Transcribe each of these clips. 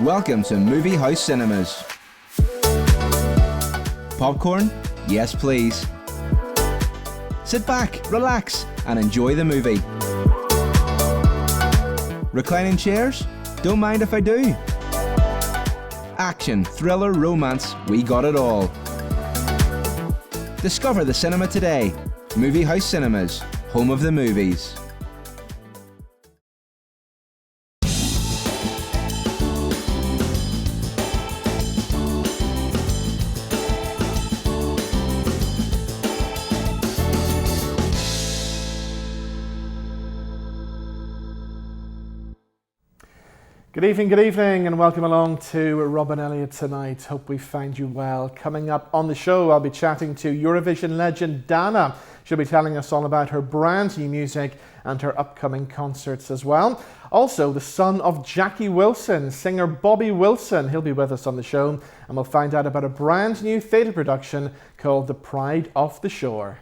Welcome to Movie House Cinemas. Popcorn? Yes, please. Sit back, relax, and enjoy the movie. Reclining chairs? Don't mind if I do. Action, thriller, romance, we got it all. Discover the cinema today. Movie House Cinemas, home of the movies. Good evening, and welcome along to Rob and Elliott tonight. Hope we find you well. Coming up on the show, I'll be chatting to Eurovision legend Dana. She'll be telling us all about her brand new music and her upcoming concerts as well. Also, the son of Jackie Wilson, singer Bobby Wilson. He'll be with us on the show, and we'll find out about a brand new theatre production called The Pride of the Shore.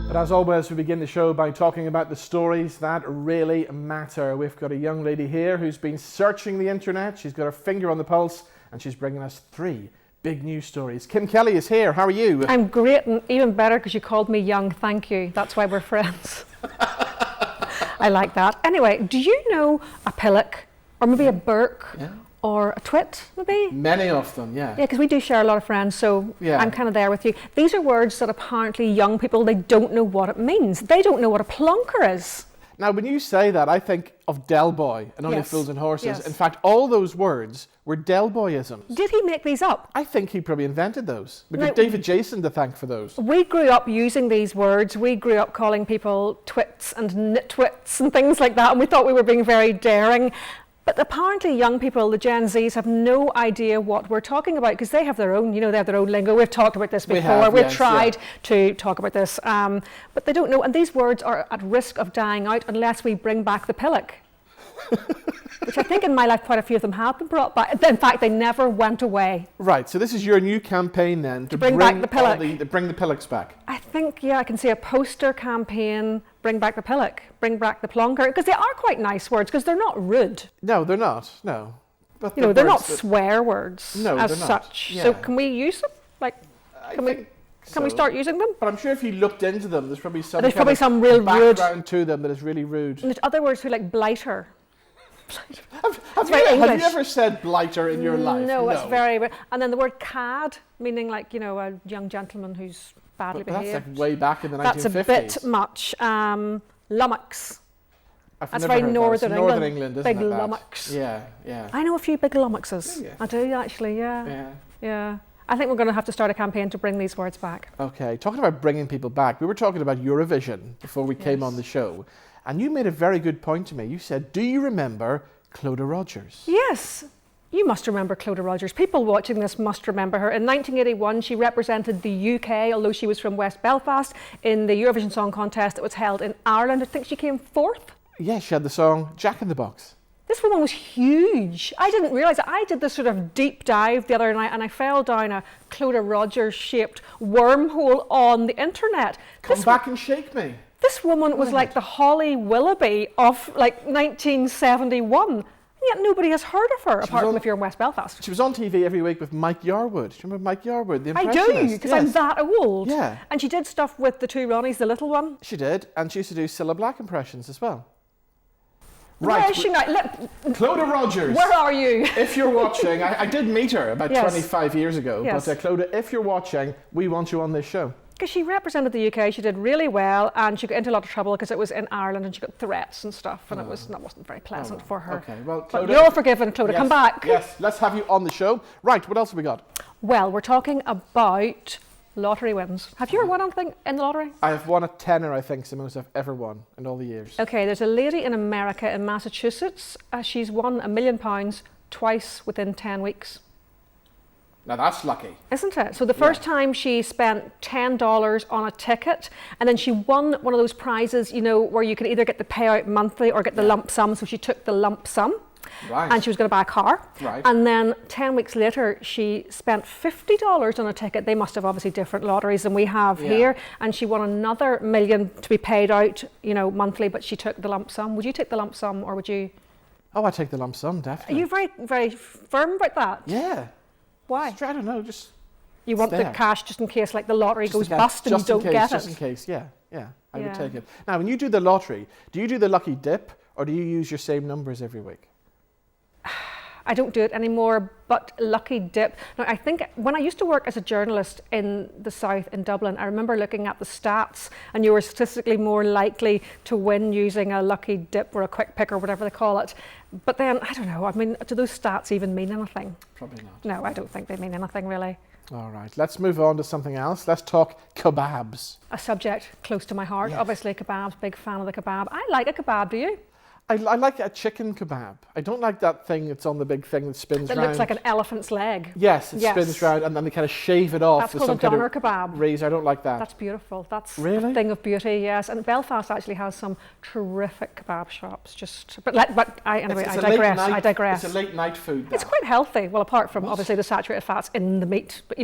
But as always, we begin the show by talking about the stories that really matter. We've got a young lady here who's been searching the internet. She's got her finger on the pulse, and she's bringing us 3 big news stories. Kim Kelly is here. How are you? I'm great, and even better because you called me young. Thank you. That's why we're friends. I like that. Anyway, do you know a pillock, or maybe a burk? Yeah. Or a twit, maybe? Many of them, yeah. Yeah, because we do share a lot of friends, so yeah. I'm kind of there with you. These are words that apparently young people, they don't know what it means. They don't know what a plonker is. Now, when you say that, I think of Del Boy and Only Yes. Fools and Horses. Yes. In fact, all those words were Del Boyisms. Did he make these up? I think he probably invented those. We've got Now, David Jason to thank for those. We grew up using these words. We grew up calling people twits and nitwits and things like that, and we thought we were being very daring. But apparently young people, the Gen Zs, have no idea what we're talking about because they have their own, they have their own lingo. We've talked about this before. We've tried to talk about this, but they don't know. And these words are at risk of dying out unless we bring back the pillock. Which I think in my life quite a few of them have been brought back. In fact, they never went away. Right, so this is your new campaign then to bring back the pillock. To bring the pillocks back. I think, I can see a poster campaign, bring back the pillock, bring back the plonker, because they are quite nice words, because they're not rude. No, they're not, no. But they're not swear words as such. Yeah. So can we use them? Can we start using them? But I'm sure if you looked into them, there's probably some real background to them that is really rude. And there's other words who like blighter. Have you ever said blighter in your life? No, it's very weird. And then the word cad, meaning a young gentleman who's badly behaved. That's like way back in the 1950s. That's a bit much. Lummox. That's very northern England, isn't big it? lummox. Yeah. I know a few big lummoxes. Yeah. I do actually, yeah. I think we're going to have to start a campaign to bring these words back. Okay, talking about bringing people back, we were talking about Eurovision before we came on the show, and you made a very good point to me. You said, do you remember Clodagh Rogers? Yes, you must remember Clodagh Rogers. People watching this must remember her. In 1981, she represented the UK, although she was from West Belfast, in the Eurovision Song Contest that was held in Ireland. I think she came 4th. Yeah, she had the song Jack in the Box. This woman was huge. I didn't realise it. I did this sort of deep dive the other night and I fell down a Clodagh Rogers shaped wormhole on the internet. Come back and shake me. This woman was like the Holly Willoughby of 1971. And yet nobody has heard of her apart from if you're in West Belfast. She was on TV every week with Mike Yarwood. Do you remember Mike Yarwood, the impressionist? I do, because I'm that old. Yeah. And she did stuff with the 2 Ronnies, the little one. She did, and she used to do Cilla Black impressions as well. Right. Where is she now? Clodagh Rogers. Where are you? If you're watching, I did meet her about 25 years ago. Yes. But Clodagh, if you're watching, we want you on this show. Because she represented the UK, she did really well, and she got into a lot of trouble because it was in Ireland and she got threats and stuff, and that wasn't very pleasant for her. Okay, well, Clodagh, but you're forgiven, Clodagh. Yes, come back. Yes, let's have you on the show. Right, what else have we got? Well, we're talking about lottery wins. Have you ever won anything in the lottery? I have won a tenner, I think, it's the most I've ever won in all the years. Okay, there's a lady in America, in Massachusetts. She's won £1 million twice within 10 weeks. Now that's lucky. Isn't it? So the first time she spent $10 on a ticket, and then she won one of those prizes, where you can either get the payout monthly or get the lump sum. So she took the lump sum. Right. and she was going to buy a car. Right. And then 10 weeks later, she spent $50 on a ticket. They must have obviously different lotteries than we have here. And she won another $1 million to be paid out, monthly, but she took the lump sum. Would you take the lump sum, or would you? Oh, I take the lump sum, definitely. Are you very, very firm about that? Yeah. Why? I don't know, just... You want the cash just in case, like, the lottery goes bust and you don't get it? Just in case, yeah, I would take it. Now, when you do the lottery, do you do the lucky dip, or do you use your same numbers every week? I don't do it anymore, but lucky dip. Now, I think when I used to work as a journalist in the south in Dublin, I remember looking at the stats, and you were statistically more likely to win using a lucky dip or a quick pick or whatever they call it. But then, I don't know, I mean, do those stats even mean anything? Probably not. No, I don't think they mean anything really. All right, let's move on to something else. Let's talk kebabs. A subject close to my heart. Yes. Obviously, kebabs, big fan of the kebab. I like a kebab, do you? I like a chicken kebab. I don't like that thing that's on the big thing that spins round. It looks like an elephant's leg. Yes, it spins round and then they kind of shave it off. That's called a doner kebab. Razor. I don't like that. That's beautiful. That's really a thing of beauty, yes. And Belfast actually has some terrific kebab shops. I digress. It's a late night food. It's quite healthy. Well, apart from obviously the saturated fats in the meat, but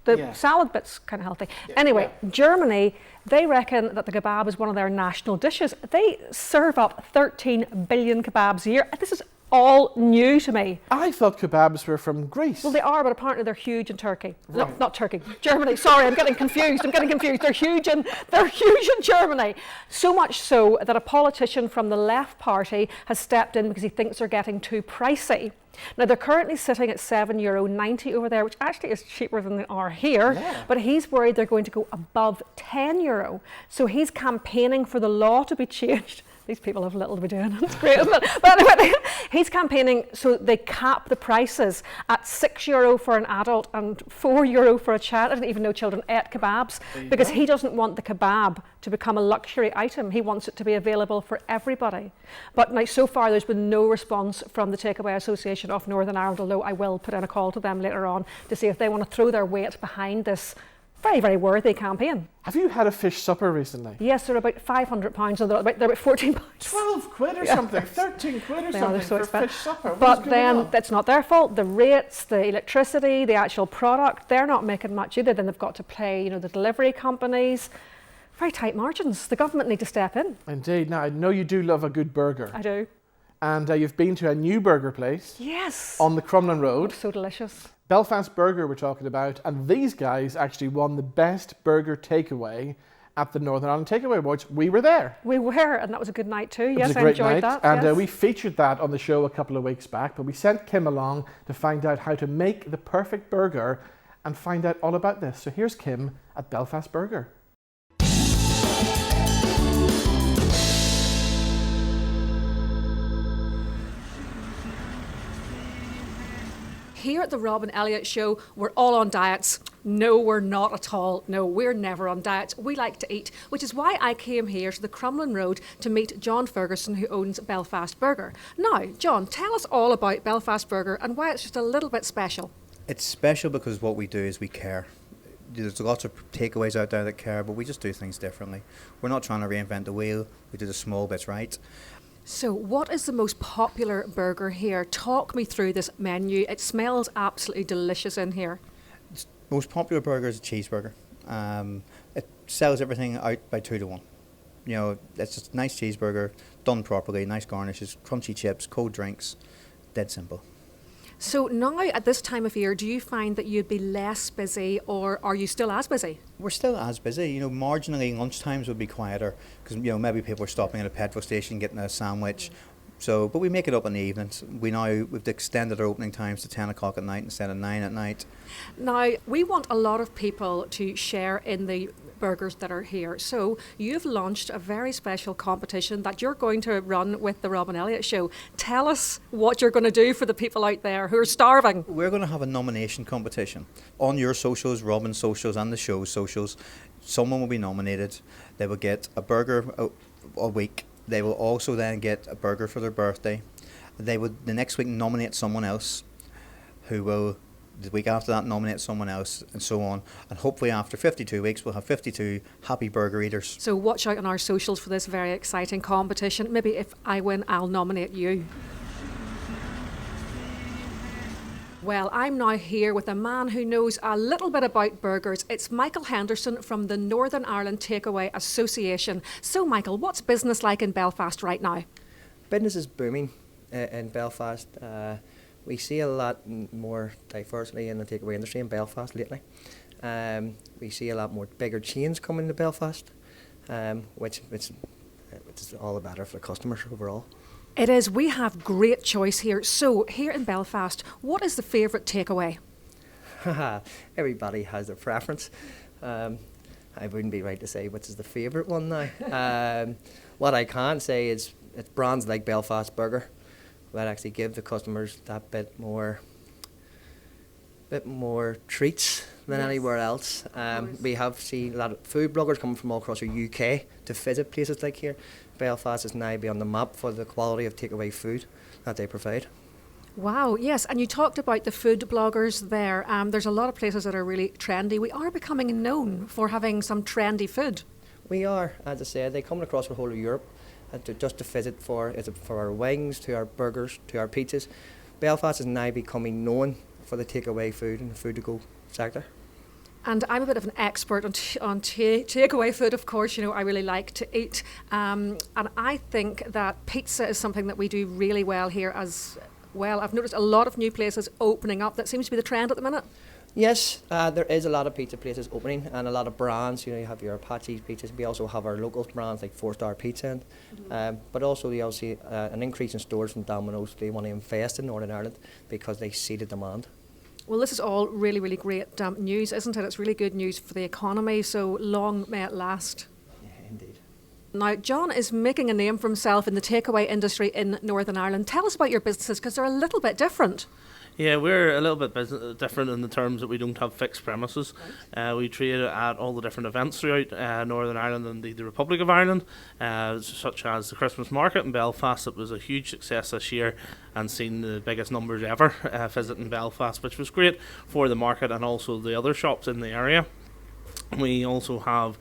the salad bit's kind of healthy. Anyway, Germany, they reckon that the kebab is one of their national dishes. They serve up 13 billion kebabs a year. This is all new to me. I thought kebabs were from Greece. Well, they are, but apparently they're huge in Turkey. Right. No, not Turkey, Germany. Sorry, I'm getting confused. They're huge in Germany. So much so that a politician from the Left Party has stepped in because he thinks they're getting too pricey. Now, they're currently sitting at €7.90 over there, which actually is cheaper than they are here, but he's worried they're going to go above €10. So he's campaigning for the law to be changed. These people have little to be doing. It's great, isn't it? But anyway, he's campaigning so they cap the prices at €6 for an adult and €4 for a child. I didn't even know children ate kebabs because he doesn't want the kebab to become a luxury item. He wants it to be available for everybody. But now, so far, there's been no response from the Takeaway Association of Northern Ireland, although I will put in a call to them later on to see if they want to throw their weight behind this very, very worthy campaign. Have you had a fish supper recently? Yes, they're about £500, so they're about £14. 12 quid or something, 13 quid or something so for fish supper. But then it's not their fault. The rates, the electricity, the actual product, they're not making much either. Then they've got to pay, the delivery companies. Very tight margins. The government need to step in. Indeed. Now, I know you do love a good burger. I do. And you've been to a new burger place. Yes. On the Crumlin Road. Oh, so delicious. Belfast Burger we're talking about, and these guys actually won the best burger takeaway at the Northern Ireland Takeaway Awards. We were there. We were, and that was a good night too. Yes, I enjoyed that. And we featured that on the show a couple of weeks back, but we sent Kim along to find out how to make the perfect burger and find out all about this. So here's Kim at Belfast Burger. Here at the Rob and Elliott Show, we're all on diets. No, we're not at all. No, we're never on diets. We like to eat, which is why I came here to the Crumlin Road to meet John Ferguson, who owns Belfast Burger. Now, John, tell us all about Belfast Burger and why it's just a little bit special. It's special because what we do is we care. There's lots of takeaways out there that care, but we just do things differently. We're not trying to reinvent the wheel. We do the small bits right. So what is the most popular burger here? Talk me through this menu. It smells absolutely delicious in here. The most popular burger is a cheeseburger. It sells everything out by 2 to 1. It's just a nice cheeseburger, done properly, nice garnishes, crunchy chips, cold drinks, dead simple. So now at this time of year, do you find that you'd be less busy, or are you still as busy? We're still as busy. Marginally lunchtimes would be quieter because maybe people are stopping at a petrol station getting a sandwich. So, but we make it up in the evenings. We've extended our opening times to 10 o'clock at night instead of 9 at night. Now, we want a lot of people to share in the burgers that are here. So you've launched a very special competition that you're going to run with the Rob and Elliott Show. Tell us what you're going to do for the people out there who are starving. We're going to have a nomination competition. On your socials, Robin's socials and the show's socials, someone will be nominated. They will get a burger a week. They will also then get a burger for their birthday. They would the next week nominate someone else who will the week after that nominate someone else, and so on. And hopefully after 52 weeks we'll have 52 happy burger eaters. So watch out on our socials for this very exciting competition. Maybe if I win, I'll nominate you. Well, I'm now here with a man who knows a little bit about burgers. It's Michael Henderson from the Northern Ireland Takeaway Association. So, Michael, what's business like in Belfast right now? Business is booming in Belfast. We see a lot more diversity in the takeaway industry in Belfast lately. We see a lot more bigger chains coming to Belfast, which is all the better for the customers overall. It is. We have great choice here. So, here in Belfast, what is the favourite takeaway? Everybody has their preference. I wouldn't be right to say which is the favourite one now. What I can say is it's brands like Belfast Burger that actually give the customers that bit more treats than anywhere else. We have seen a lot of food bloggers coming from all across the UK to visit places like here. Belfast is now be on the map for the quality of takeaway food that they provide. Wow, yes, and you talked about the food bloggers there. There's a lot of places that are really trendy. We are becoming known for having some trendy food. We are, as I said, they come across the whole of Europe just to visit for our wings, to our burgers, to our pizzas. Belfast is now becoming known for the takeaway food and the food to go sector. And I'm a bit of an expert on takeaway food, of course. You know, I really like to eat. And I think that pizza is something that we do really well here as well. I've noticed a lot of new places opening up. That seems to be the trend at the minute. Yes, there is a lot of pizza places opening and a lot of brands. You know, you have your Apache pizzas. We also have our local brands like 4-Star Pizza. But also we also see an increase in stores from Domino's. They want to invest in Northern Ireland because they see the demand. Well, this is all really, really great news, isn't it? It's really good news for the economy, so long may it last. Yeah, indeed. Now, John is making a name for himself in the takeaway industry in Northern Ireland. Tell us about your businesses, because they're a little bit different. Yeah, we're a little bit different in the terms that we don't have fixed premises. We trade at all the different events throughout Northern Ireland and the Republic of Ireland, such as the Christmas market in Belfast. It was a huge success this year and seen the biggest numbers ever visiting Belfast, which was great for the market and also the other shops in the area. We also have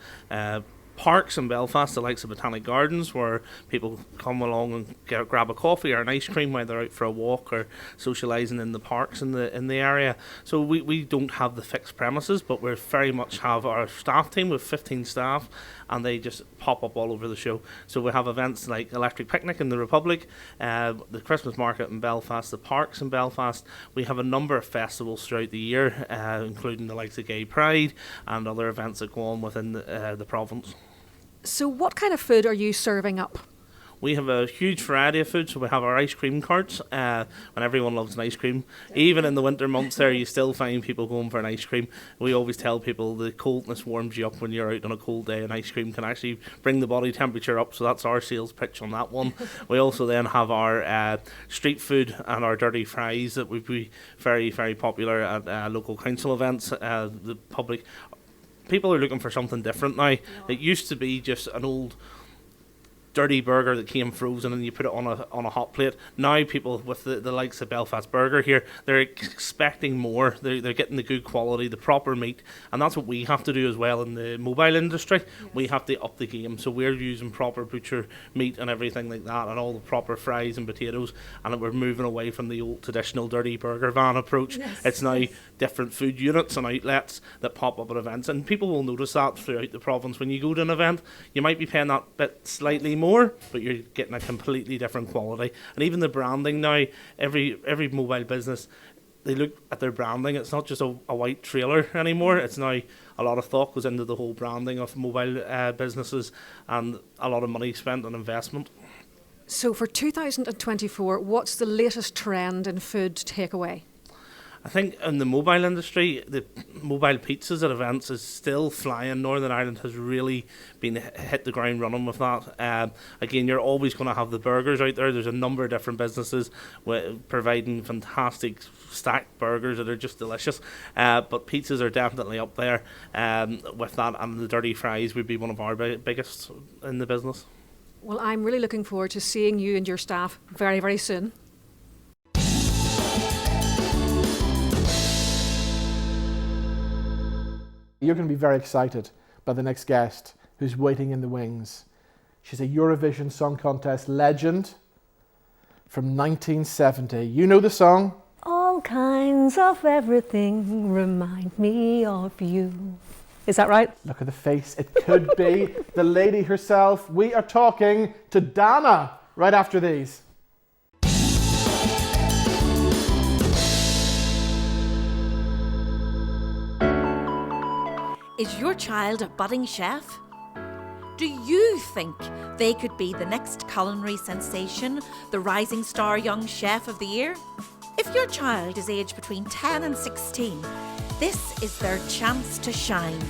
parks in Belfast, the likes of Botanic Gardens, where people come along and grab a coffee or an ice cream while they're out for a walk or socialising in the parks in the area. So we don't have the fixed premises, but we very much have our staff team with 15 staff, and they just pop up all over the show. So we have events like Electric Picnic in the Republic, the Christmas market in Belfast, the parks in Belfast. We have a number of festivals throughout the year, including the likes of Gay Pride and other events that go on within the province. So what kind of food are you serving up? We have a huge variety of food, so we have our ice cream carts, and everyone loves an ice cream. Even in the winter months there, you still find people going for an ice cream. We always tell people the coldness warms you up when you're out on a cold day, and ice cream can actually bring the body temperature up, so that's our sales pitch on that one. We also then have our street food and our dirty fries that would be very, very popular at local council events. The public people are looking for something different now. It used to be just an old dirty burger that came frozen and you put it on a hot plate. Now people with the likes of Belfast Burger here, they're expecting more. They're getting the good quality, the proper meat, and that's what we have to do as well in the mobile industry. Yes. We have to up the game, so we're using proper butcher meat and everything like that, and all the proper fries and potatoes, and we're moving away from the old traditional dirty burger van approach. Yes. It's now different food units and outlets that pop up at events, and people will notice that throughout the province. When you go to an event, you might be paying that bit slightly more, but you're getting a completely different quality. And even the branding now, every mobile business, they look at their branding. It's not just a white trailer anymore. It's now a lot of thought goes into the whole branding of mobile businesses, and a lot of money spent on investment. So for 2024, what's the latest trend in food takeaway? I think in the mobile industry, the mobile pizzas at events is still flying. Northern Ireland has really been hit the ground running with that. Again, you're always going to have the burgers out there. There's a number of different businesses providing fantastic stacked burgers that are just delicious. But pizzas are definitely up there with that, and the dirty fries would be one of our biggest in the business. Well, I'm really looking forward to seeing you and your staff very, very soon. You're going to be very excited by the next guest who's waiting in the wings. She's a Eurovision Song Contest legend from 1970. You know the song? All all kinds of everything remind me of you. Is that right? Look at the face. It could be the lady herself. We are talking to Dana right after these. Is your child a budding chef? Do you think they could be the next culinary sensation, the rising star young chef of the year? If your child is aged between 10 and 16, this is their chance to shine.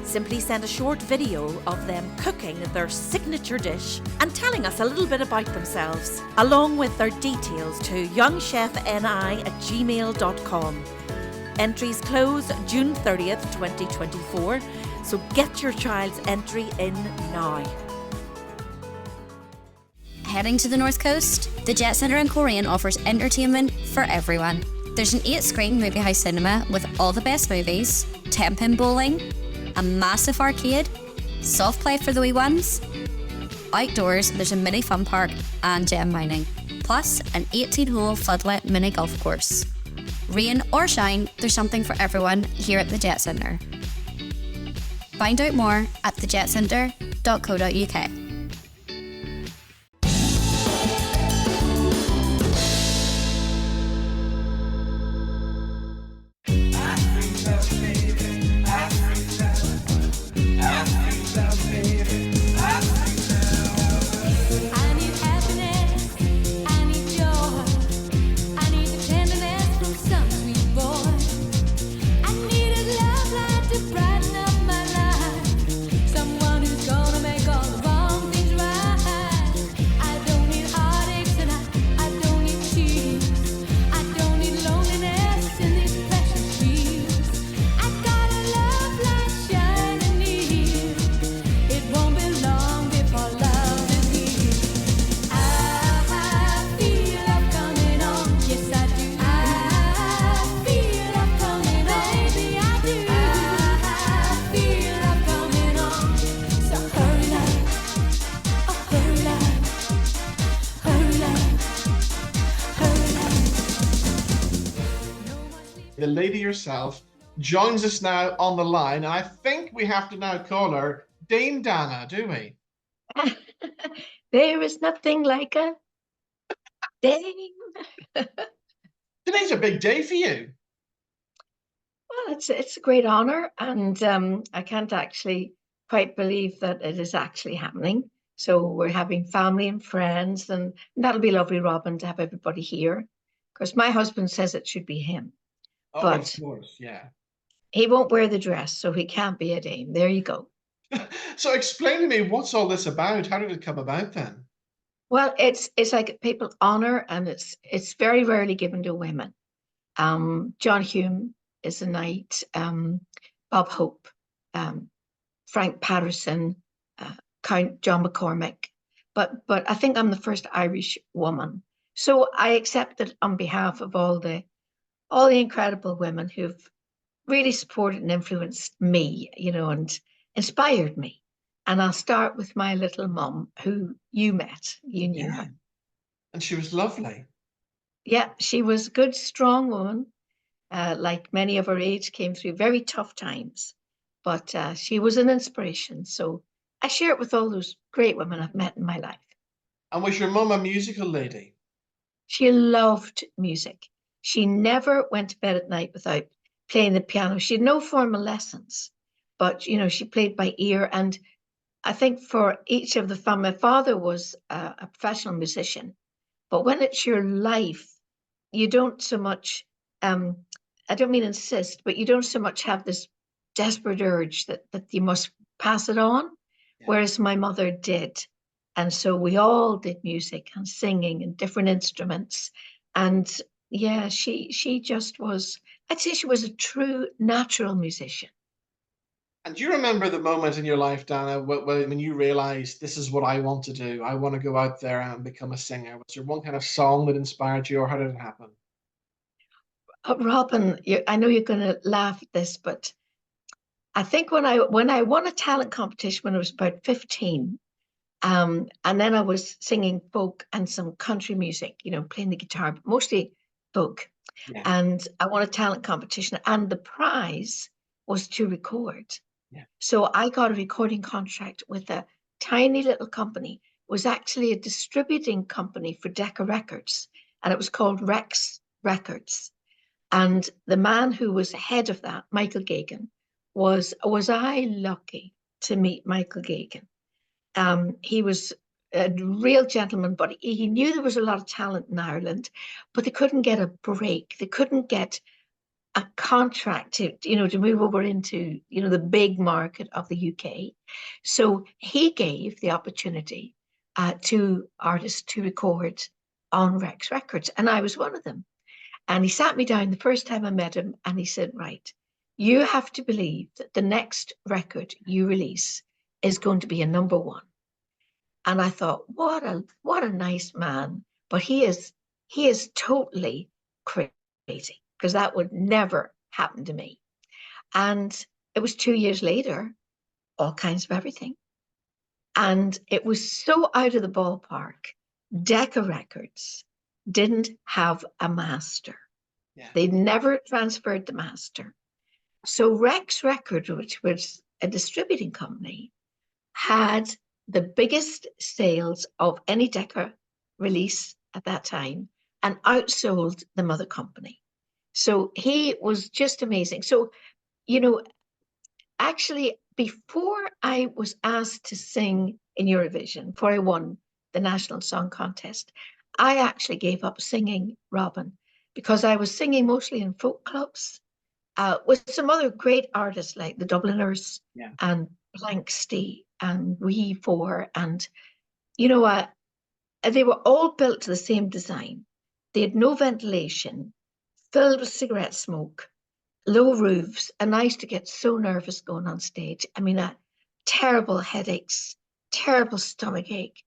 Simply send a short video of them cooking their signature dish and telling us a little bit about themselves, along with their details to youngchefni@gmail.com. Entries close June 30th, 2024, so get your child's entry in now. Heading to the North Coast, the Jet Centre in Coleraine offers entertainment for everyone. There's an 8-screen movie house cinema with all the best movies, 10-pin bowling, a massive arcade, soft play for the wee ones. Outdoors, there's a mini fun park and gem mining, plus an 18-hole floodlit mini golf course. Rain or shine, there's something for everyone here at the Jet Centre. Find out more at thejetcentre.co.uk. The lady herself joins us now on the line, and I think we have to now call her Dame Dana, do we? There is nothing like a dame. Today's a big day for you. Well, it's a great honor, and I can't actually quite believe that it is actually happening. So we're having family and friends, and that'll be lovely, Robin, to have everybody here. Because my husband says it should be him. Oh, But of course, yeah. he won't wear the dress, so he can't be a dame. There you go. So explain to me, what's all this about? How did it come about then? Well, it's like people honor, and it's very rarely given to women. John Hume is a knight, Bob Hope, Frank Patterson, Count John McCormick, but I think I'm the first Irish woman. So I accept it on behalf of all the incredible women who've really supported and influenced me, and inspired me. And I'll start with my little mum, who you met. You knew her. And she was lovely. Yeah, she was a good, strong woman. Like many of her age, came through very tough times. But she was an inspiration. So I share it with all those great women I've met in my life. And was your mum a musical lady? She loved music. She never went to bed at night without playing the piano. She had no formal lessons, but, she played by ear. And I think for each of the family, my father was a professional musician, but when it's your life, you don't so much, I don't mean insist, but you don't so much have this desperate urge that you must pass it on, whereas my mother did. And so we all did music and singing and different instruments. And yeah, she just was, I'd say she was a true natural musician. And do you remember the moment in your life, Dana, when you realized this is what I want to do? I want to go out there and become a singer. Was there one kind of song that inspired you, or how did it happen? Robin, I know you're going to laugh at this, but I think when I won a talent competition when I was about 15, and then I was singing folk and some country music, playing the guitar, but mostly folk. Yeah. And I won a talent competition, and the prize was to record. Yeah. So I got a recording contract with a tiny little company. It was actually a distributing company for Decca Records, and it was called Rex Records. And the man who was head of that, Michael Gagan, was I lucky to meet Michael Gagan. He was a real gentleman, but he knew there was a lot of talent in Ireland, but they couldn't get a break. They couldn't get a contract to move over into, the big market of the UK. So he gave the opportunity to artists to record on Rex Records, and I was one of them. And he sat me down the first time I met him, and he said, right, you have to believe that the next record you release is going to be a number one. And I thought, what a nice man. But he is totally crazy, because that would never happen to me. And it was 2 years later, all kinds of everything. And it was so out of the ballpark. Decca Records didn't have a master. Yeah. They never transferred the master. So Rex Records, which was a distributing company, had the biggest sales of any Decca release at that time and outsold the mother company. So he was just amazing. So, actually, before I was asked to sing in Eurovision, before I won the National Song Contest, I actually gave up singing, Robin, because I was singing mostly in folk clubs with some other great artists like the Dubliners and Planksty and Wee Four. And, they were all built to the same design. They had no ventilation, filled with cigarette smoke, low roofs, and I used to get so nervous going on stage. I mean, terrible headaches, terrible stomach ache.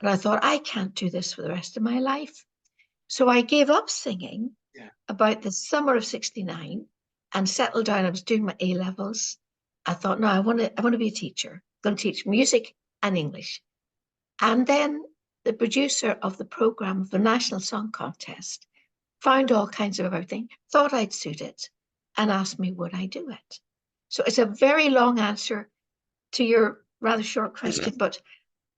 And I thought, I can't do this for the rest of my life. So I gave up singing about the summer of '69 and settled down. I was doing my A-levels. I thought, no, I want to be a teacher. I'm going to teach music and English. And then the producer of the program of the National Song Contest found all kinds of everything, thought I'd suit it, and asked me, would I do it? So it's a very long answer to your rather short question, but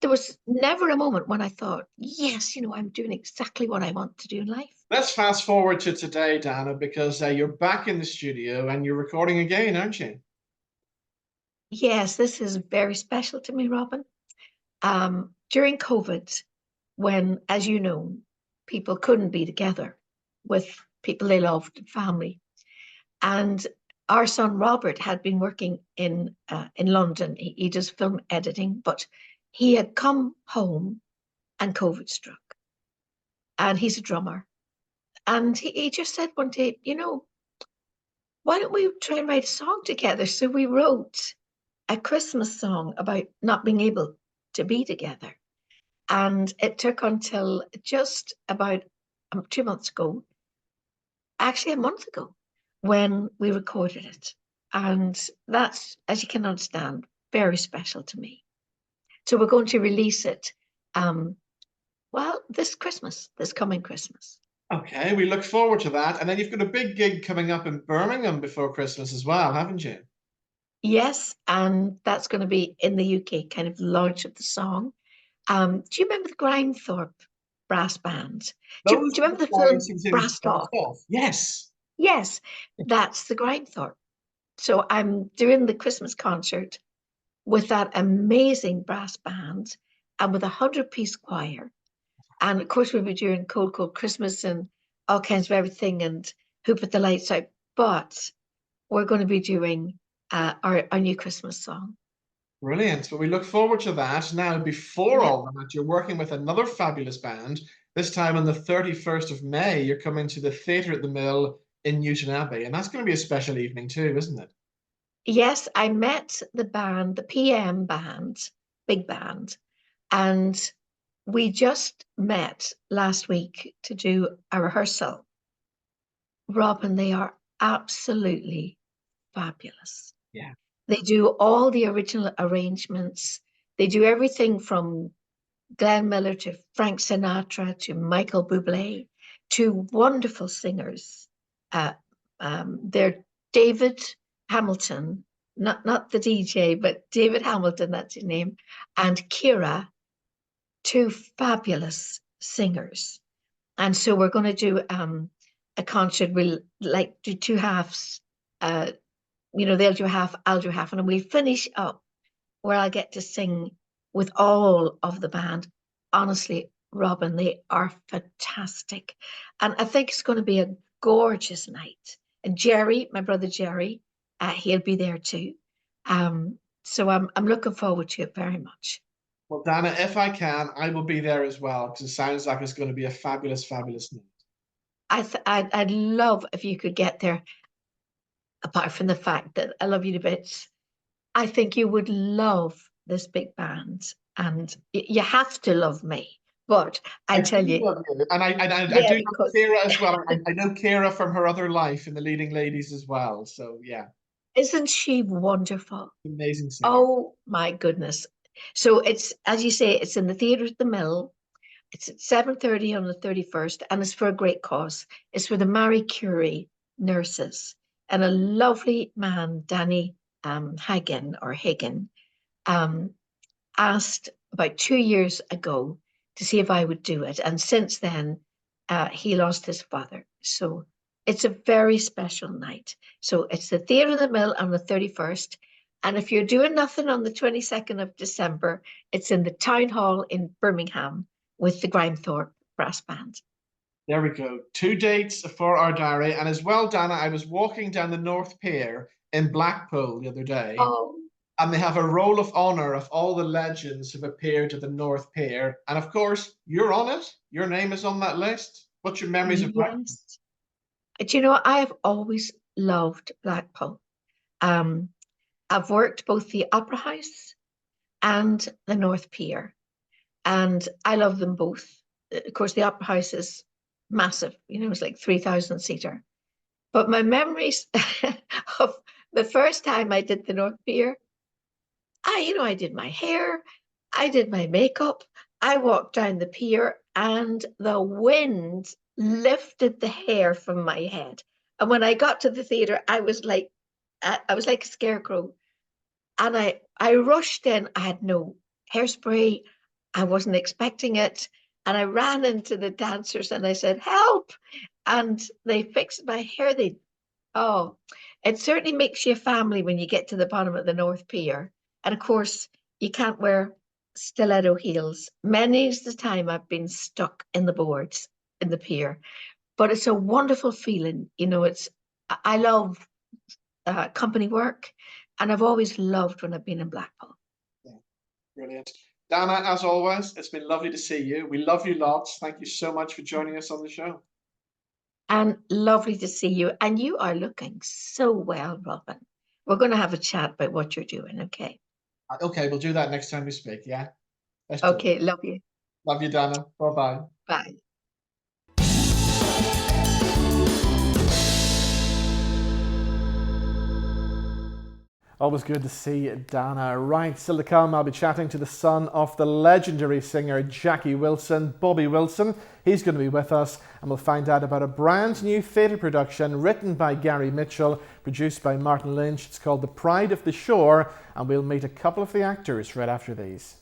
there was never a moment when I thought, yes, I'm doing exactly what I want to do in life. Let's fast forward to today, Dana, because you're back in the studio and you're recording again, aren't you? Yes, this is very special to me, Robin. During COVID, when, as you know, people couldn't be together with people they loved and family, and our son Robert had been working in London. He does film editing, but he had come home and COVID struck. And he's a drummer. And he just said one day, why don't we try and write a song together? So we wrote a Christmas song about not being able to be together. And it took until just about 2 months ago, actually a month ago, when we recorded it. And that's, as you can understand, very special to me. So we're going to release it, this coming Christmas. Okay, we look forward to that. And then you've got a big gig coming up in Birmingham before Christmas as well, haven't you? Yes, and that's going to be in the UK, kind of the launch of the song. Do you remember the Grindthorpe brass band? Do you remember the film Brass Off? Yes. Yes, that's the Grindthorpe. So I'm doing the Christmas concert with that amazing brass band and with a 100-piece choir. And of course, we'll be doing Cold, Cold Christmas and all kinds of everything and Who Put the Lights Out. But we're going to be doing our new Christmas song. Brilliant. Well, we look forward to that. Now, before all that, you're working with another fabulous band. This time on the 31st of May, you're coming to the Theatre at the Mill in Newton Abbey. And that's going to be a special evening too, isn't it? Yes, I met the band, the PM band, big band, and we just met last week to do a rehearsal. Robin, they are absolutely fabulous. Yeah. They do all the original arrangements. They do everything from Glenn Miller to Frank Sinatra to Michael Bublé. two wonderful singers. They're David Hamilton, not the DJ, but David Hamilton, that's his name, and Kira, two fabulous singers. And so we're going to do a concert. We'll do two halves. They'll do half, I'll do half, and we'll finish up where I get to sing with all of the band. Honestly, Robin, they are fantastic. And I think it's going to be a gorgeous night. And Jerry, my brother Jerry, he'll be there too. So I'm looking forward to it very much. Well, Dana, if I can, I will be there as well, because it sounds like it's going to be a fabulous, fabulous night. I'd love if you could get there, apart from the fact that I love you to bits. I think you would love this big band, and you have to love me. But I tell you, and I do know Kira as well. I know Kira from her other life in the Leading Ladies as well. So yeah, isn't she wonderful? Amazing singer. Oh my goodness! So it's, as you say, it's in the Theatre at the Mill. It's at 7:30 on the 31st, and it's for a great cause. It's for the Marie Curie nurses, and a lovely man, Danny Hagen, asked about 2 years ago to see if I would do it. And since then, he lost his father. So it's a very special night. So it's the Theatre of the Mill on the 31st. And if you're doing nothing on the 22nd of December, it's in the Town Hall in Birmingham with the Grimethorpe Brass Band. There we go. 2 dates for our diary. And as well, Dana, I was walking down the North Pier in Blackpool the other day. Oh. And they have a roll of honour of all the legends who've appeared at the North Pier. And of course, you're on it. Your name is on that list. What's your memories of Blackpool? Do you know, I have always loved Blackpool. I've worked both the Opera House and the North Pier, and I love them both. Of course, the Opera House is massive. It's like 3,000 seater. But my memories of the first time I did the North Pier, I did my hair, I did my makeup, I walked down the pier, and the wind lifted the hair from my head. And when I got to the theatre, I was like a scarecrow. And I rushed in. I had no hairspray. I wasn't expecting it. And I ran into the dancers and I said, help. And they fixed my hair. It certainly makes you a family when you get to the bottom of the North Pier. And of course, you can't wear stiletto heels. Many's the time I've been stuck in the boards in the pier. But it's a wonderful feeling. I love company work, and I've always loved when I've been in Blackpool. Yeah, brilliant. Dana, as always, it's been lovely to see you. We love you lots. Thank you so much for joining us on the show. And lovely to see you. And you are looking so well, Robin. We're going to have a chat about what you're doing, okay? Okay, we'll do that next time we speak, yeah? Okay, love you. Love you, Dana. Bye-bye. Bye. Always good to see Dana. Right, still to come, I'll be chatting to the son of the legendary singer Jackie Wilson, Bobby Wilson. He's going to be with us, and we'll find out about a brand new theatre production written by Gary Mitchell, produced by Martin Lynch. It's called The Pride of the Shore, and we'll meet a couple of the actors right after these.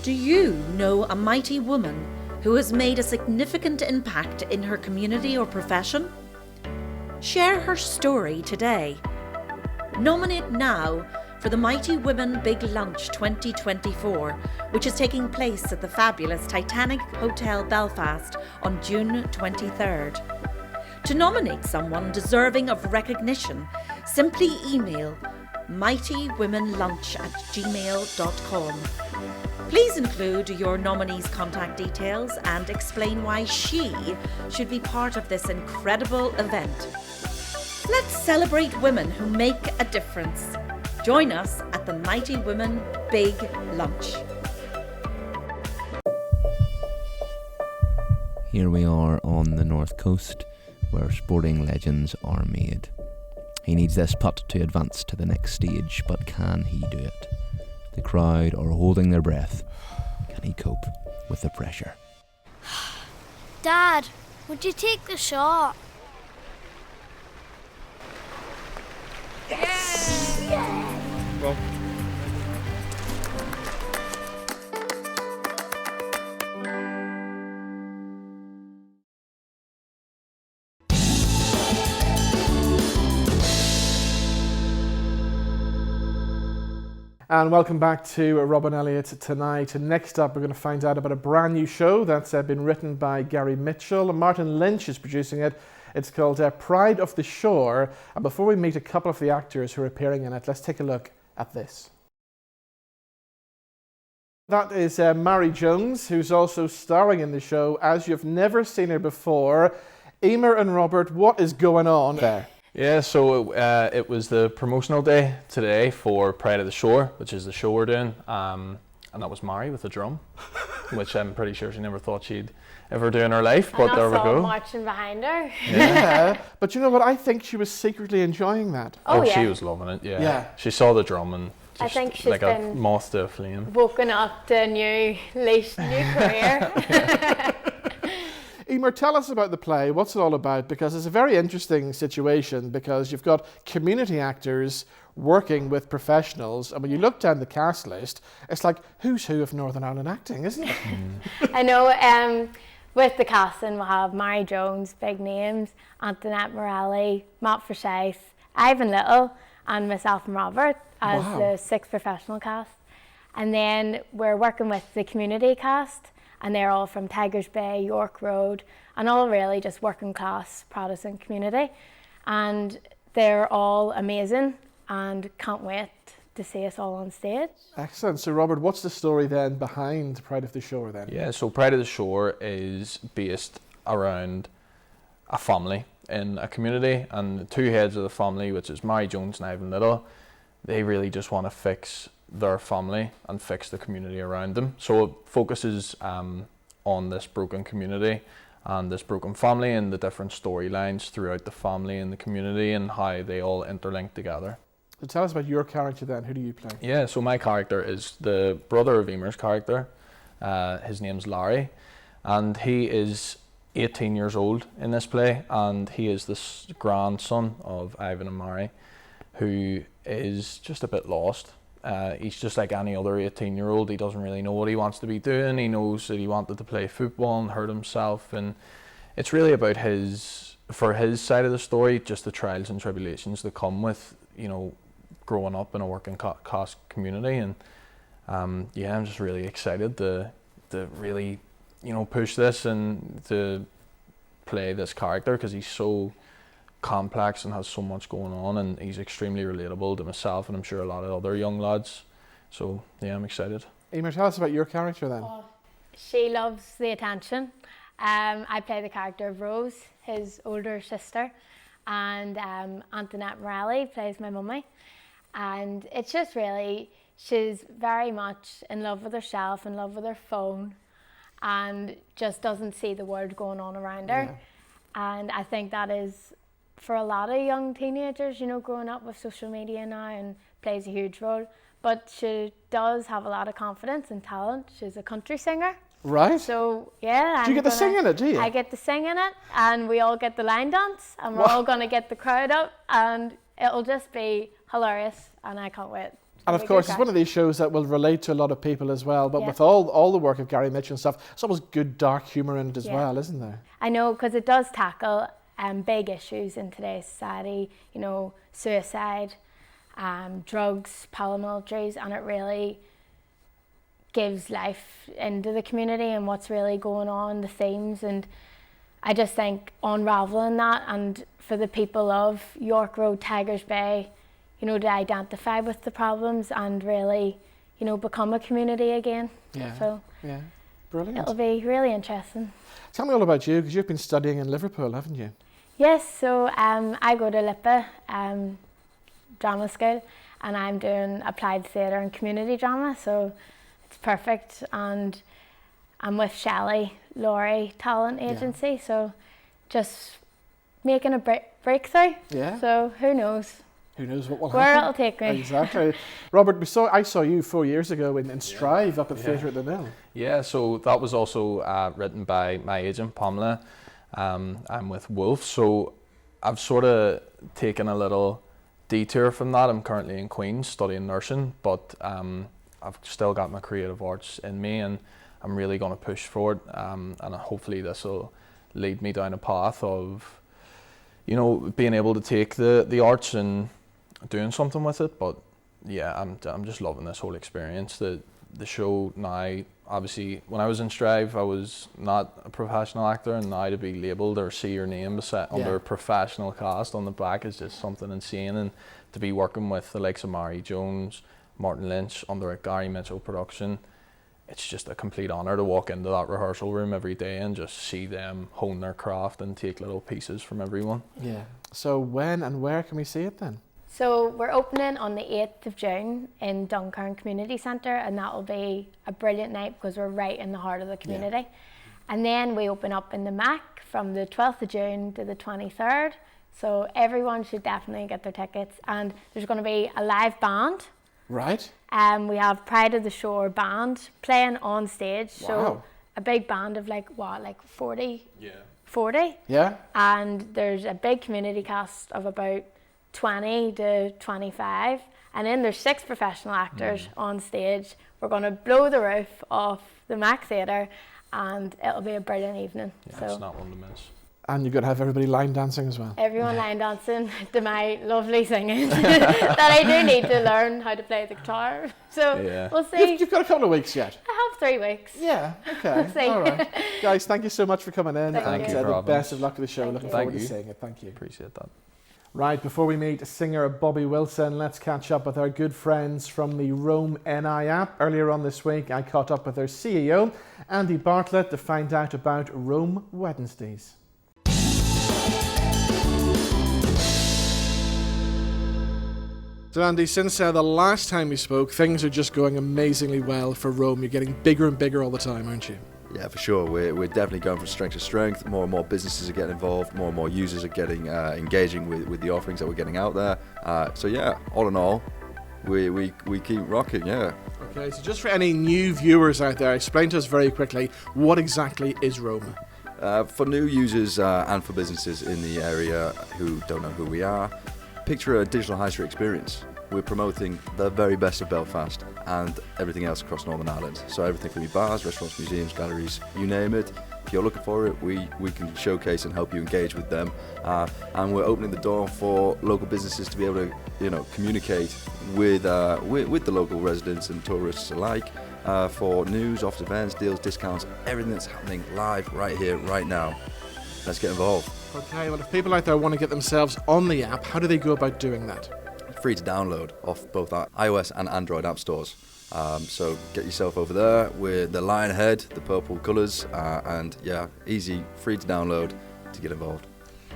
Do you know a mighty woman who has made a significant impact in her community or profession? Share her story today. Nominate now for the Mighty Women Big Lunch 2024, which is taking place at the fabulous Titanic Hotel Belfast on June 23rd. To nominate someone deserving of recognition, simply email mightywomenlunch@gmail.com. Please include your nominee's contact details and explain why she should be part of this incredible event. Let's celebrate women who make a difference. Join us at the Mighty Women Big Lunch. Here we are on the North Coast, where sporting legends are made. He needs this putt to advance to the next stage, but can he do it? The crowd are holding their breath. Can he cope with the pressure? Dad, would you take the shot? Well, And welcome back to Robin Elliott tonight. And next up, we're going to find out about a brand new show that's been written by Gary Mitchell. And Martin Lynch is producing it. It's called Pride of the Shore. And before we meet a couple of the actors who are appearing in it, let's take a look at this. That is Marie Jones, who's also starring in the show as you've never seen her before. Eiméar and Robert, what is going on there? Yeah, so it was the promotional day today for Pride of the Shore, which is the show we're doing, and that was Marie with the drum, which I'm pretty sure she never thought she'd ever do in her life, but there we go. Marching behind her. Yeah, but you know what? I think she was secretly enjoying that. Oh, she was loving it, yeah. She saw the drum and just I think she's like been a moth to a flame. Woken up to a new leash, new career. Eiméar, tell us about the play. What's it all about? Because it's a very interesting situation because you've got community actors working with professionals, and when you look down the cast list, it's like who's who of Northern Ireland acting, isn't it? I know. With the casting, we'll have Marie Jones, big names, Antoinette Morelli, Matt Forsyth, Ivan Little, and myself and Robert as the 6 professional cast. And then we're working with the community cast, and they're all from Tigers Bay, York Road, and all really just working class Protestant community. And they're all amazing and can't wait to see us all on stage. Excellent. So Robert, what's the story then behind Pride of the Shore then? Yeah, so Pride of the Shore is based around a family in a community, and the 2 heads of the family, which is Marie Jones and Ivan Little, they really just want to fix their family and fix the community around them. So it focuses on this broken community and this broken family and the different storylines throughout the family and the community and how they all interlink together. So tell us about your character then. Who do you play? Yeah, so my character is the brother of Eiméar's character. His name's Larry, and he is 18 years old in this play, and he is this grandson of Ivan and Marie, who is just a bit lost. He's just like any other 18-year-old. He doesn't really know what he wants to be doing. He knows that he wanted to play football and hurt himself, and it's really about for his side of the story, just the trials and tribulations that come with, growing up in a working class community. And I'm just really excited to really, push this and to play this character, because he's so complex and has so much going on, and he's extremely relatable to myself and I'm sure a lot of other young lads. So yeah, I'm excited. Eiméar, tell us about your character then. She loves the attention. I play the character of Rose, his older sister, and Antoinette Morelli plays my mummy. And it's just really, she's very much in love with herself, in love with her phone, and just doesn't see the world going on around her. And I think that is, for a lot of young teenagers, growing up with social media now, and plays a huge role. But she does have a lot of confidence and talent. She's a country singer. Right. So, yeah. Do you get to sing in it, do you? I get to sing in it, and we all get the line dance, and we're all going to get the crowd up, and it'll just be hilarious, and I can't wait. And of course, it's one of these shows that will relate to a lot of people as well. But with all the work of Gary Mitchell and stuff, there's always good dark humour in it as well, isn't there? I know, because it does tackle big issues in today's society, suicide, drugs, paramilitaries, and it really gives life into the community and what's really going on, the themes. And I just think unravelling that, and for the people of York Road, Tigers Bay, to identify with the problems and really, become a community again. Yeah. So Brilliant. It'll be really interesting. Tell me all about you, because you've been studying in Liverpool, haven't you? Yes, so I go to LIPA drama school, and I'm doing applied theatre and community drama, so it's perfect. And I'm with Shelley Laurie Talent Agency, so just making a breakthrough. Yeah. So who knows? Who knows what will Where happen? it'll take me. Exactly. Robert, I saw you 4 years ago in Strive up at Theatre at the Mill. Yeah, so that was also written by my agent, Pamela. I'm with Wolf, so I've sort of taken a little detour from that. I'm currently in Queen's studying nursing, but I've still got my creative arts in me, and I'm really going to push for it, and hopefully this will lead me down a path of, you know, being able to take the arts and doing something with it. But yeah, I'm just loving this whole experience. The show now, obviously when I was in Strive I was not a professional actor, and now to be labelled or see your name under professional cast on the back is just something insane. And to be working with the likes of Mary Jones, Martin Lynch under a Gary Mitchell production, it's just a complete honour to walk into that rehearsal room every day and just see them hone their craft and take little pieces from everyone. Yeah. So when and where can we see it then? So we're opening on the 8th of June in Dunkirk Community Centre, and that will be a brilliant night because we're right in the heart of the community. Yeah. And then we open up in the Mac from the 12th of June to the 23rd. So everyone should definitely get their tickets, and there's going to be a live band. Right. We have Pride of the Shore band playing on stage. Wow. So a big band of like 40? Yeah. 40? Yeah. And there's a big community cast of about 20 to 25, and then there's 6 professional actors on stage. We're going to blow the roof off the Mac Theatre, and it'll be a brilliant evening. Yeah, so it's not one to miss. And you're going to have everybody line dancing as well. Everyone line dancing to my lovely singing that I do need to learn how to play the guitar. So we'll see. You've got a couple of weeks yet. I have 3 weeks. Yeah, okay. We'll see. All right. Guys, thank you so much for coming in. Thank you. The best of luck with the show. Looking forward to you. seeing it. Thank you. Appreciate that. Right, before we meet singer Bobby Wilson, let's catch up with our good friends from the Rome NI app. Earlier on this week, I caught up with their CEO, Andy Bartlett, to find out about Rome Wednesdays. So Andy, since the last time we spoke, things are just going amazingly well for Rome. You're getting bigger and bigger all the time, aren't you? Yeah, for sure. We're definitely going from strength to strength. More and more businesses are getting involved. More and more users are getting engaging with the offerings that we're getting out there. So yeah, all in all, we keep rocking. Yeah. Okay, so just for any new viewers out there, explain to us very quickly what exactly is Rome. For new users and for businesses in the area who don't know who we are, picture a digital high street experience. We're promoting the very best of Belfast and everything else across Northern Ireland. So everything from your bars, restaurants, museums, galleries, you name it. If you're looking for it, we can showcase and help you engage with them. And we're opening the door for local businesses to be able to, communicate with the local residents and tourists alike for news, offers, events, deals, discounts, everything that's happening live right here, right now. Let's get involved. Okay, well, if people out there want to get themselves on the app, how do they go about doing that? Free to download off both our iOS and Android app stores. So get yourself over there with the lion head, the purple colours, and yeah, easy, free to download to get involved.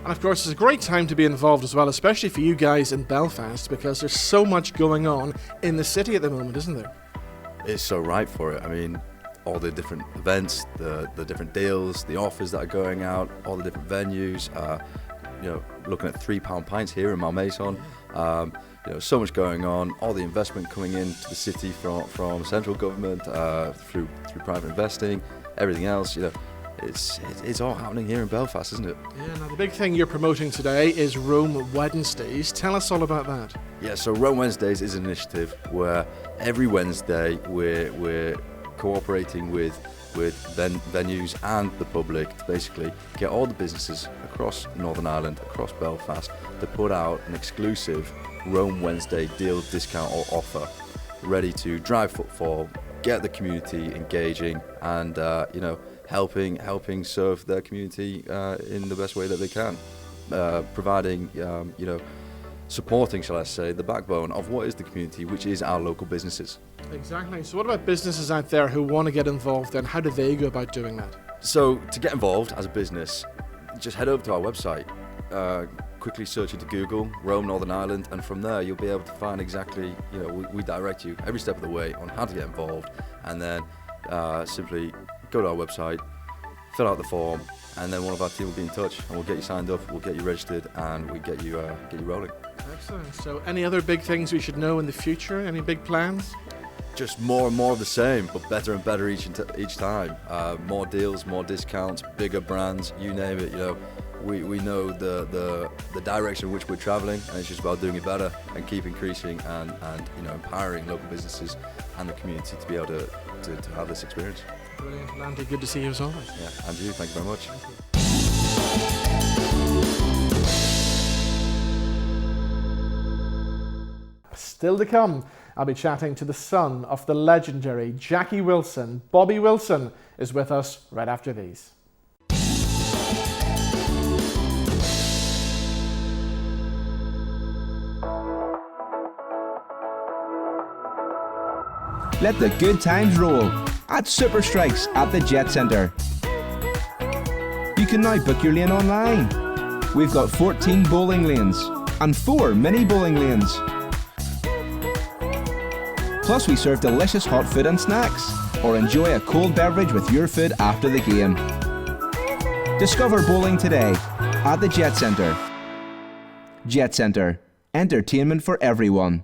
And of course, it's a great time to be involved as well, especially for you guys in Belfast, because there's so much going on in the city at the moment, isn't there? It's so right for it. I mean, all the different events, the different deals, the offers that are going out, all the different venues, looking at £3 pints here in Malmaison. So much going on, all the investment coming into the city from central government, through private investing, everything else, it's all happening here in Belfast, isn't it? Yeah, now the big thing you're promoting today is Rome Wednesdays. Tell us all about that. Yeah, so Rome Wednesdays is an initiative where every Wednesday we're cooperating with venues and the public to basically get all the businesses across Northern Ireland, across Belfast, to put out an exclusive Rome Wednesday deal, discount or offer, ready to drive footfall, get the community engaging, and helping serve their community in the best way that they can, providing supporting, shall I say, the backbone of what is the community, which is our local businesses. Exactly. So what about businesses out there who want to get involved then? How do they go about doing that? So to get involved as a business, just head over to our website, quickly search into Google, Rome Northern Ireland, and from there you'll be able to find exactly, we direct you every step of the way on how to get involved, and then simply go to our website, fill out the form, and then one of our team will be in touch, and we'll get you signed up, we'll get you registered, and we get you rolling. Excellent. So any other big things we should know in the future? Any big plans? Just more and more of the same, but better and better each time. More deals, more discounts, bigger brands, you name it. You know, we know the direction in which we're travelling, and it's just about doing it better and keep increasing and you know, empowering local businesses and the community to be able to have this experience. Brilliant, Landy. Good to see you as always. Yeah, and you. Thank you very much. Still to come, I'll be chatting to the son of the legendary Jackie Wilson. Bobby Wilson is with us right after these. Let the good times roll at Super Strikes at the Jet Centre. You can now book your lane online. We've got 14 bowling lanes and 4 mini bowling lanes. Plus we serve delicious hot food and snacks, or enjoy a cold beverage with your food after the game. Discover bowling today at the Jet Centre. Jet Centre, entertainment for everyone.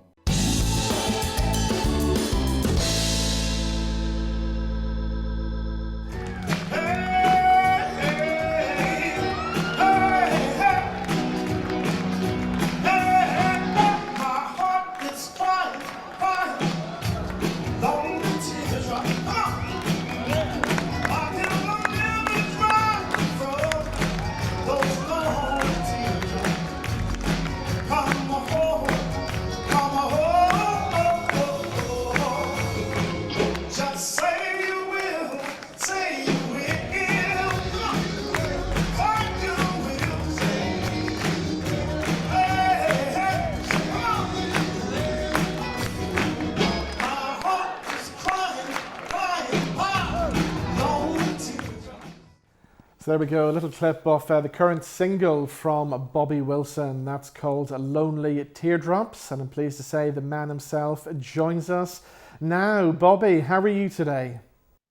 So there we go, a little clip of the current single from Bobby Wilson. That's called Lonely Teardrops, and I'm pleased to say the man himself joins us now. Bobby, how are you today?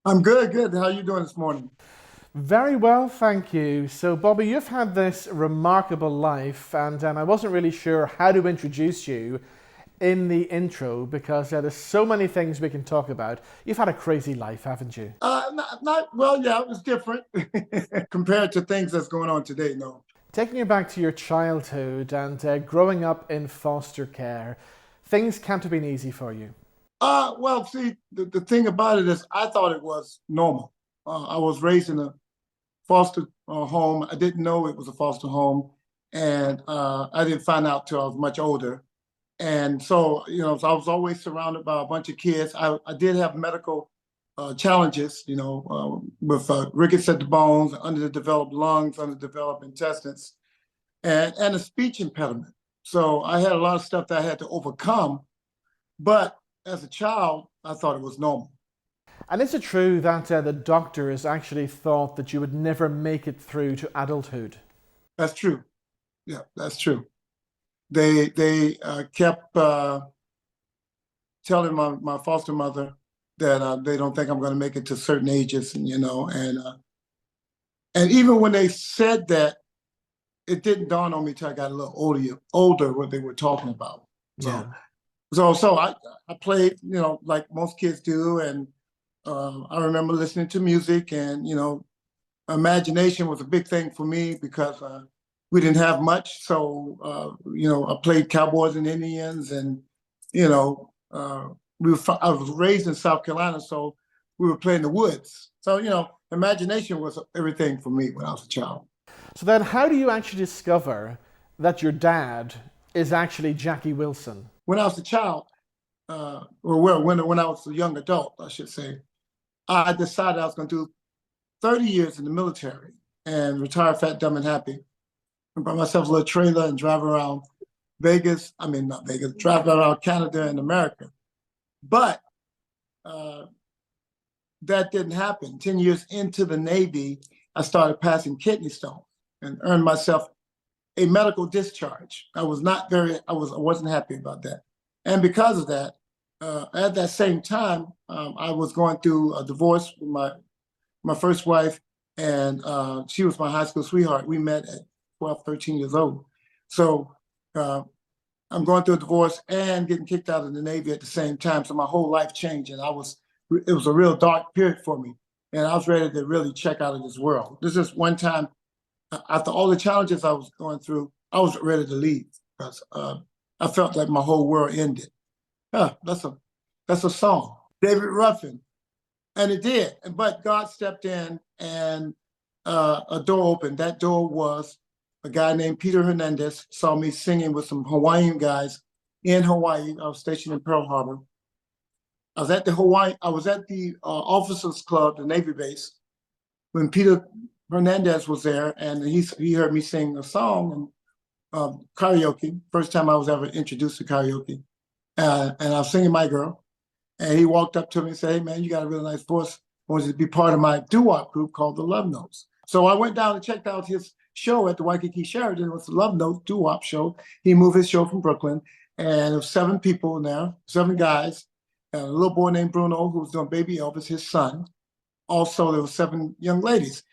I'm good. How are you doing this morning? Very well, thank you. So Bobby, you've had this remarkable life, and I wasn't really sure how to introduce you in the intro because there's so many things we can talk about. You've had a crazy life, haven't you? Well, yeah, it was different compared to things that's going on today, no. Taking you back to your childhood and growing up in foster care, things can't have been easy for you. Well, see, the thing about it is I thought it was normal. I was raised in a foster home. I didn't know it was a foster home, and I didn't find out till I was much older. And so, you know, so I was always surrounded by a bunch of kids. I did have medical challenges, you know, with rickets at the bones, underdeveloped lungs, underdeveloped intestines, and a speech impediment. So I had a lot of stuff that I had to overcome. But as a child, I thought it was normal. And is it true that the doctors actually thought that you would never make it through to adulthood? That's true. Yeah, that's true. They kept telling my foster mother that they don't think I'm going to make it to certain ages, and you know, and even when they said that, it didn't dawn on me till I got a little older what they were talking about. Yeah. So I played, you know, like most kids do, and I remember listening to music, and you know, imagination was a big thing for me because we didn't have much. So you know, I played cowboys and Indians, and you know, I was raised in South Carolina, so we were playing in the woods. So you know, imagination was everything for me when I was a child. So then, how do you actually discover that your dad is actually Jackie Wilson? When I was a child, or when I was a young adult, I should say, I decided I was going to do 30 years in the military and retire fat, dumb, and happy. And buy myself a little trailer and drive around Vegas. I mean, not Vegas, drive around Canada and America. But that didn't happen. 10 years into the Navy, I started passing kidney stones and earned myself a medical discharge. I wasn't happy about that. And because of that, at that same time, I was going through a divorce with my first wife, And she was my high school sweetheart. We met at 12, 13 years old. So I'm going through a divorce and getting kicked out of the Navy at the same time. So my whole life changed, and it was a real dark period for me. And I was ready to really check out of this world. This is one time, after all the challenges I was going through, I was ready to leave because I felt like my whole world ended. That's a song, David Ruffin. And it did, but God stepped in and a door opened. That door was a guy named Peter Hernandez saw me singing with some Hawaiian guys in Hawaii. I was stationed in Pearl Harbor. I was at the Officers Club, the Navy base, when Peter Hernandez was there, and he heard me sing a song and karaoke. First time I was ever introduced to karaoke, and I was singing My Girl. And he walked up to me and said, "Hey man, you got a really nice voice. I want you to be part of my doo-wop group called the Love Notes." So I went down and checked out his show at the Waikiki Sheraton. It was the Love Notes doo-wop show. He moved his show from Brooklyn, and there were 7 people in there, 7 guys, and a little boy named Bruno who was doing Baby Elvis, his son. Also, there were 7 young ladies.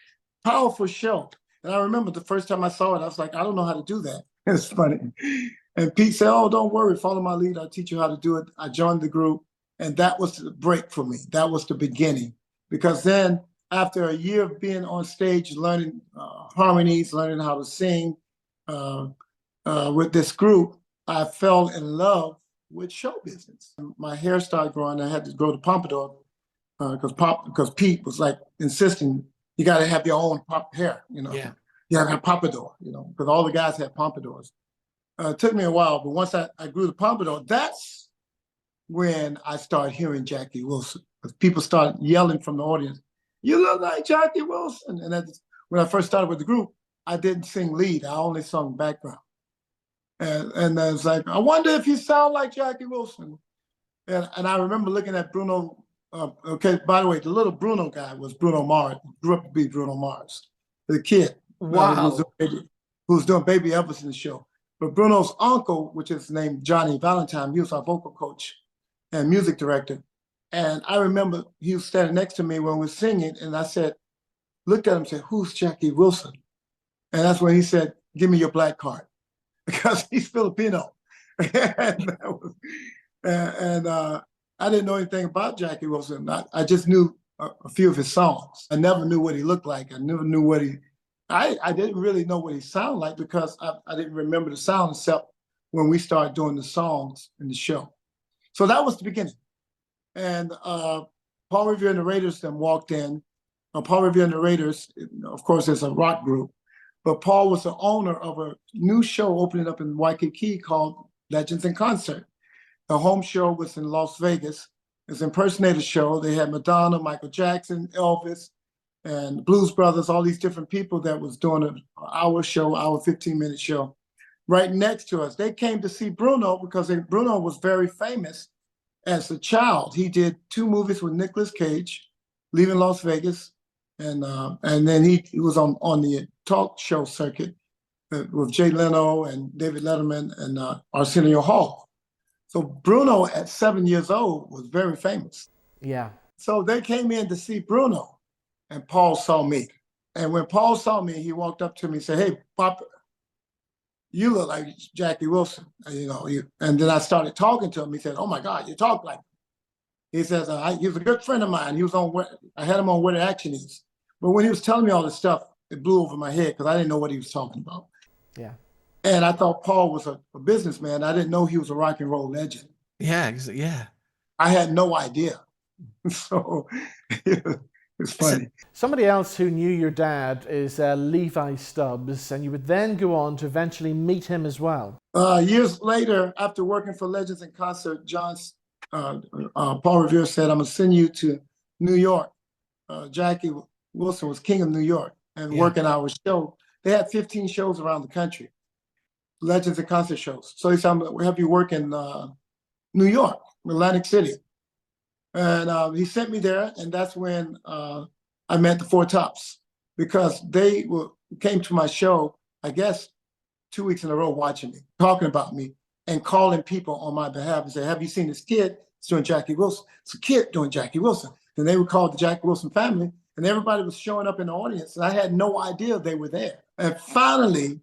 Powerful show. And I remember the first time I saw it, I was like, I don't know how to do that. It's funny. And Pete said, "Oh, don't worry, follow my lead. I'll teach you how to do it." I joined the group, and that was the break for me. That was the beginning. Because then, after a year of being on stage, learning harmonies, learning how to sing with this group, I fell in love with show business. My hair started growing. I had to grow the pompadour because Pete was like insisting, you got to have your own hair, you know. Yeah. You got to have pompadour, you know, because all the guys had pompadours. It took me a while, but once I grew the pompadour, that's when I started hearing Jackie Wilson. Because people started yelling from the audience, "You look like Jackie Wilson." And when I first started with the group, I didn't sing lead. I only sung background. And I was like, "I wonder if you sound like Jackie Wilson." And I remember looking at Bruno. Okay, by the way, the little Bruno guy was Bruno Mars. Grew up to be Bruno Mars, the kid. Wow. Who's doing Baby Elvis in the show. But Bruno's uncle, which is named Johnny Valentine, he was our vocal coach and music director. And I remember he was standing next to me when we were singing, and I said, looked at him and said, "Who's Jackie Wilson?" And that's when he said, "Give me your black card," because he's Filipino. and I didn't know anything about Jackie Wilson. I just knew a few of his songs. I never knew what he looked like. I never knew what I didn't really know what he sounded like because I didn't remember the sound except when we started doing the songs in the show. So that was the beginning. And Paul Revere and the Raiders then walked in. Paul Revere and the Raiders, of course, is a rock group, but Paul was the owner of a new show opening up in Waikiki called Legends in Concert. The home show was in Las Vegas. It's an impersonator show. They had Madonna, Michael Jackson, Elvis, and Blues Brothers, all these different people that was doing an hour show, hour 15-minute show. Right next to us, they came to see Bruno because Bruno was very famous as a child. He did 2 movies with Nicolas Cage, Leaving Las Vegas, and then he was on the talk show circuit with Jay Leno and David Letterman and Arsenio Hall. So Bruno at 7 years old was very famous. Yeah. So they came in to see Bruno, and Paul saw me. And when Paul saw me, he walked up to me and said, "Hey, Papa, you look like Jackie Wilson." And then I started talking to him. He said, "Oh my God, you talk like him." He says, he was a good friend of mine. I had him on Where the Action Is. But when he was telling me all this stuff, it blew over my head because I didn't know what he was talking about. Yeah. And I thought Paul was a businessman. I didn't know he was a rock and roll legend. Yeah. I had no idea. So it's funny. Somebody else who knew your dad is Levi Stubbs, and you would then go on to eventually meet him as well. Years later, after working for Legends in Concert, Paul Revere said, "I'm going to send you to New York." Jackie Wilson was king of New York and working our show. They had 15 shows around the country, Legends in Concert shows. So he said, "We'll have you work in New York, Atlantic City." And he sent me there, and that's when I met the Four Tops, because they came to my show, I guess, 2 weeks in a row watching me, talking about me, and calling people on my behalf and say, "Have you seen this kid? It's doing Jackie Wilson. It's a kid doing Jackie Wilson." Then they would call the Jackie Wilson family, and everybody was showing up in the audience, and I had no idea they were there. And finally,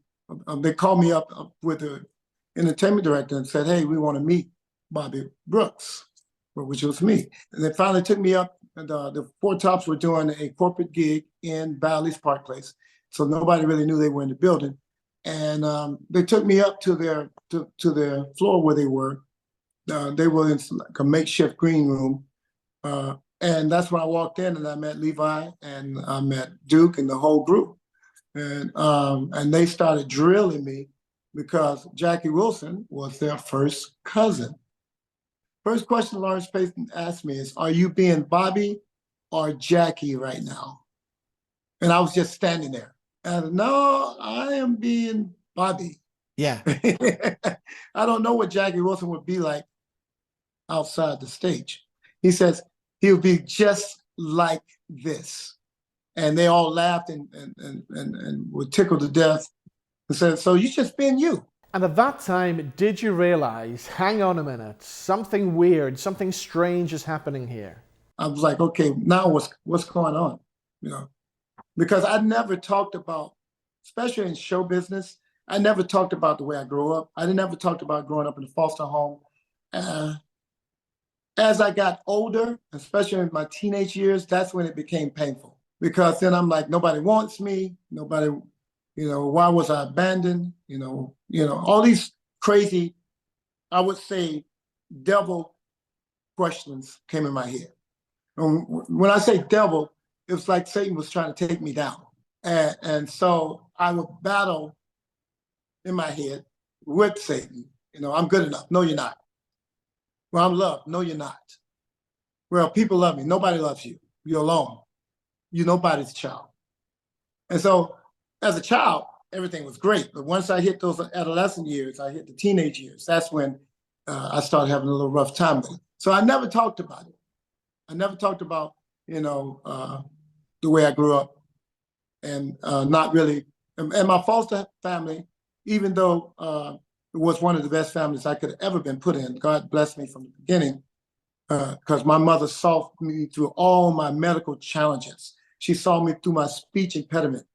they called me up with the entertainment director and said, "Hey, we want to meet Bobby Brooks," which was me. And they finally took me up, and the Four Tops were doing a corporate gig in Ballie's Park Place, so nobody really knew they were in the building. And they took me up to their floor where they were. They were in like a makeshift green room. And that's when I walked in and I met Levi and I met Duke and the whole group. And they started drilling me because Jackie Wilson was their first cousin. First question Lawrence Payton asked me is, "Are you being Bobby or Jackie right now?" And I was just standing there. And no, I am being Bobby. Yeah. I don't know what Jackie Wilson would be like outside the stage. He says he would be just like this. And they all laughed and were tickled to death and said, "So you just been you." And at that time, did you realize, hang on a minute, something weird, something strange is happening here? I was like, okay, now what's going on? You know, because I never talked about, especially in show business, I never talked about the way I grew up. I never talked about growing up in a foster home. As I got older, especially in my teenage years, that's when it became painful. Because then I'm like, nobody wants me, nobody, why was I abandoned? All these crazy, I would say, devil questions came in my head. And when I say devil, it was like Satan was trying to take me down. And so I would battle in my head with Satan. I'm good enough. No, you're not. Well, I'm loved. No, you're not. Well, people love me. Nobody loves you. You're alone. You're nobody's child. And so as a child, everything was great. But once I hit those adolescent years, I hit the teenage years, that's when I started having a little rough time with it. So I never talked about it. I never talked about, the way I grew up and not really. And my foster family, even though it was one of the best families I could have ever been put in, God blessed me from the beginning, because my mother saw me through all my medical challenges. She saw me through my speech impediment.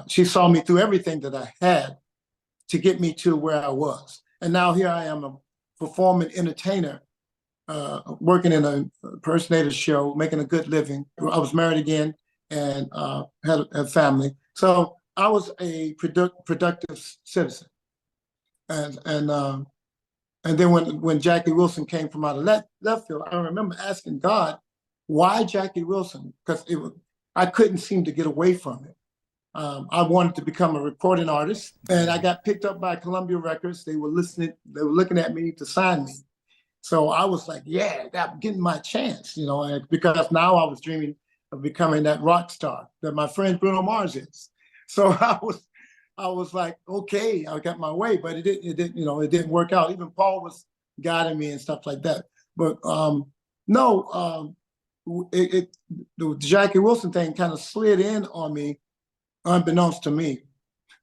She saw me through everything that I had to get me to where I was. And now here I am, a performing entertainer, working in a impersonator show, making a good living. I was married again and had a family. So I was a productive citizen. And then when Jackie Wilson came from out of left field, I remember asking God, why Jackie Wilson? Because I couldn't seem to get away from it. I wanted to become a recording artist, and I got picked up by Columbia Records. They were looking at me to sign me. So I was like, yeah, I'm getting my chance, because now I was dreaming of becoming that rock star that my friend Bruno Mars is. So I was like, okay, I got my way, but it didn't work out. Even Paul was guiding me and stuff like that. But the Jackie Wilson thing kind of slid in on me, unbeknownst to me.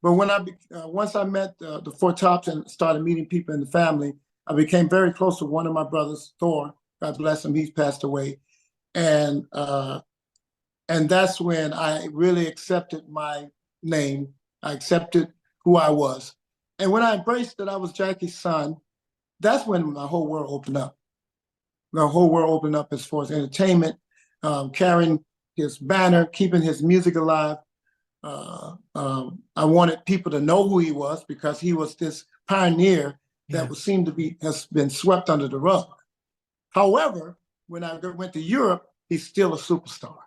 But when once I met the Four Tops and started meeting people in the family, I became very close to one of my brothers, Thor. God bless him, he's passed away, and that's when I really accepted my name. I accepted who I was, and when I embraced that I was Jackie's son, that's when my whole world opened up. The whole world opened up as far as entertainment, carrying his banner, keeping his music alive. I wanted people to know who he was because he was this pioneer that has been swept under the rug. However, when I went to Europe, he's still a superstar.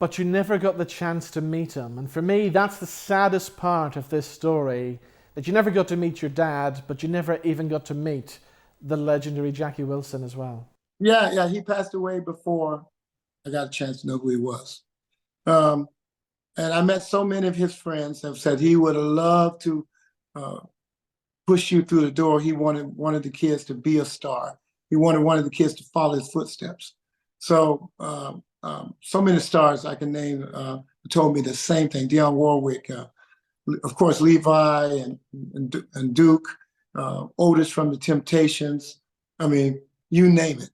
But you never got the chance to meet him. And for me, that's the saddest part of this story, that you never got to meet your dad, but you never even got to meet the legendary Jackie Wilson as well. Yeah, he passed away before I got a chance to know who he was. And I met so many of his friends that said he would have loved to push you through the door. He wanted the kids to be a star. He wanted one of the kids to follow his footsteps. So so many stars I can name told me the same thing. Dionne Warwick, of course, Levi and Duke, Otis from the Temptations. I mean, you name it.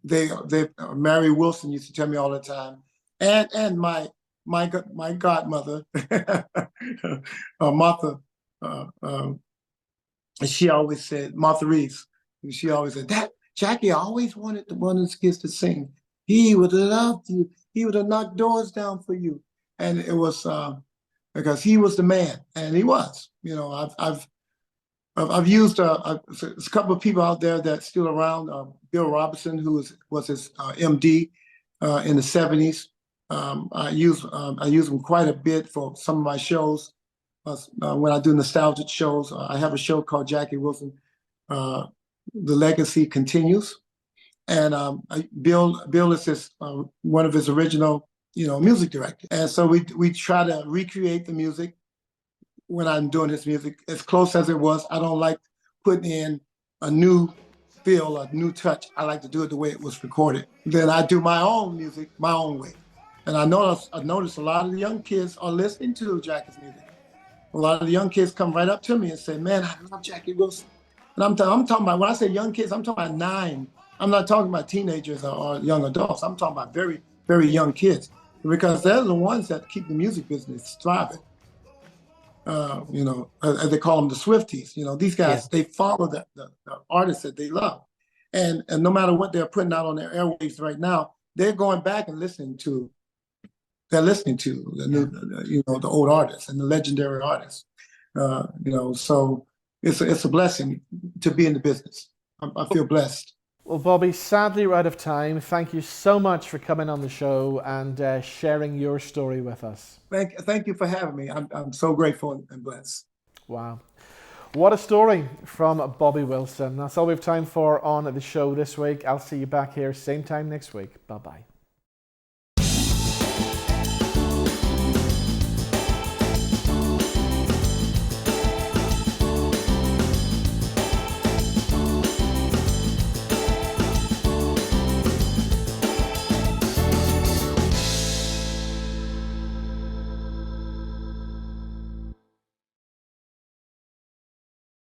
Mary Wilson used to tell me all the time, and my godmother, Martha, she always said, Martha Reeves, she always said, that Jackie always wanted one of his kids to sing. He would have loved you. He would have knocked doors down for you. And it was because he was the man, and he was. You know, I've used a couple of people out there that's still around. Bill Robinson, who was his MD in the 70s. I use him quite a bit for some of my shows. When I do nostalgic shows, I have a show called Jackie Wilson, The Legacy Continues. And Bill is one of his original, music directors. And so we try to recreate the music when I'm doing his music as close as it was. I don't like putting in a new feel, a new touch. I like to do it the way it was recorded. Then I do my own music my own way. And I notice a lot of the young kids are listening to Jackie's music. A lot of the young kids come right up to me and say, man, I love Jackie Wilson. And I'm talking about, when I say young kids, I'm talking about 9. I'm not talking about teenagers or young adults. I'm talking about very, very young kids, because they're the ones that keep the music business thriving. As they call them, the Swifties. These guys, They follow the artists that they love. And no matter what they're putting out on their airwaves right now, they're going back and listening to the new, the old artists and the legendary artists. So it's a blessing to be in the business. I feel blessed. Well, Bobby, sadly we're out of time. Thank you so much for coming on the show and sharing your story with us. Thank you for having me. I'm so grateful and blessed. Wow. What a story from Bobby Wilson. That's all we have time for on the show this week. I'll see you back here same time next week. Bye-bye.